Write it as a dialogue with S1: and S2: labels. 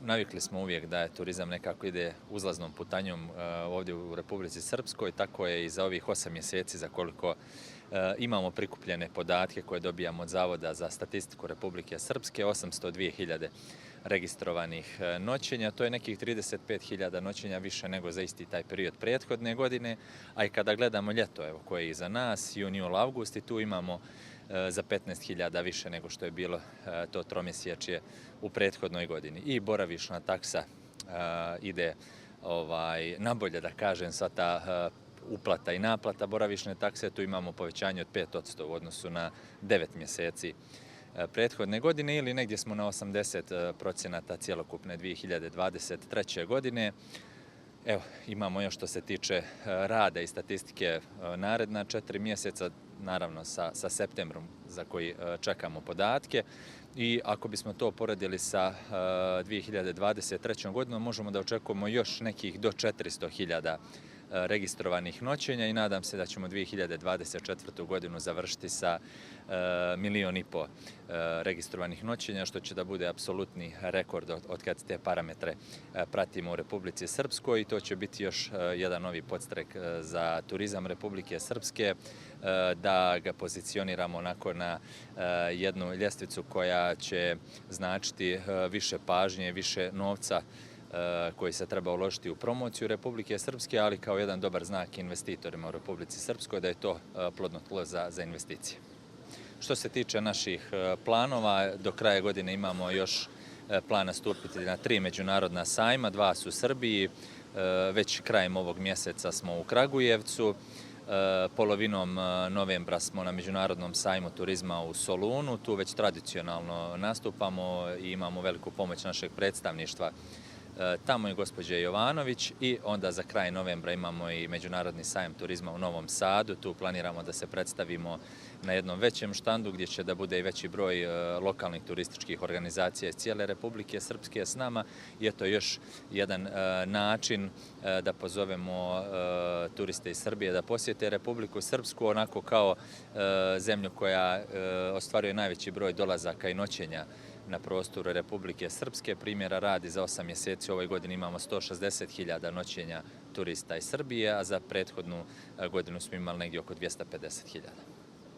S1: navikli smo uvijek da je turizam nekako ide uzlaznom putanjom ovdje u Republici Srpskoj, tako je i za ovih 8 mjeseci za koliko imamo prikupljene podatke koje dobijamo od Zavoda za statistiku Republike Srpske, 802.000 registrovanih noćenja, to je nekih 35.000 noćenja više nego za isti taj period prethodne godine, a i kada gledamo ljeto koje je iza nas, jun, jul, avgust, i tu imamo za 15.000 više nego što je bilo to tromjesečje u prethodnoj godini. I boravišna taksa ide nabolje, da kažem, sva ta uplata i naplata boravišne takse, tu imamo povećanje od 5% u odnosu na 9 mjeseci prethodne godine ili negdje smo na 80% cjelokupne 2023. godine. Evo, imamo još što se tiče rada i statistike naredna 4 mjeseca, naravno sa septembrom za koji čekamo podatke. I ako bismo to poredili sa 2023. godinom, možemo da očekujemo još nekih do 400.000 registrovanih noćenja i nadam se da ćemo 2024. godinu završiti sa 1,5 milijuna registrovanih noćenja, što će da bude apsolutni rekord od kad te parametre pratimo u Republici Srpskoj, i to će biti još jedan novi podstrek za turizam Republike Srpske, da ga pozicioniramo onako na jednu ljestvicu koja će značiti više pažnje, više novca koji se treba uložiti u promociju Republike Srpske, ali kao jedan dobar znak investitorima u Republici Srpskoj da je to plodno tlo za investicije. Što se tiče naših planova, do kraja godine imamo još plan nastupiti na 3 međunarodna sajma, 2 su u Srbiji, već krajem ovog mjeseca smo u Kragujevcu, polovinom novembra smo na Međunarodnom sajmu turizma u Solunu, tu već tradicionalno nastupamo i imamo veliku pomoć našeg predstavništva. Tamo je gospođa Jovanović, i onda za kraj novembra imamo i Međunarodni sajam turizma u Novom Sadu. Tu planiramo da se predstavimo na jednom većem štandu gdje će da bude i veći broj lokalnih turističkih organizacija iz cijele Republike Srpske s nama, i eto još jedan način da pozovemo turiste iz Srbije da posjete Republiku Srpsku, onako kao zemlju koja ostvaruje najveći broj dolazaka i noćenja na prostoru Republike Srpske. Primjera radi, za 8 mjeseci u ovoj godini imamo 160.000 noćenja turista iz Srbije, a za prethodnu godinu smo imali negdje oko 250.000.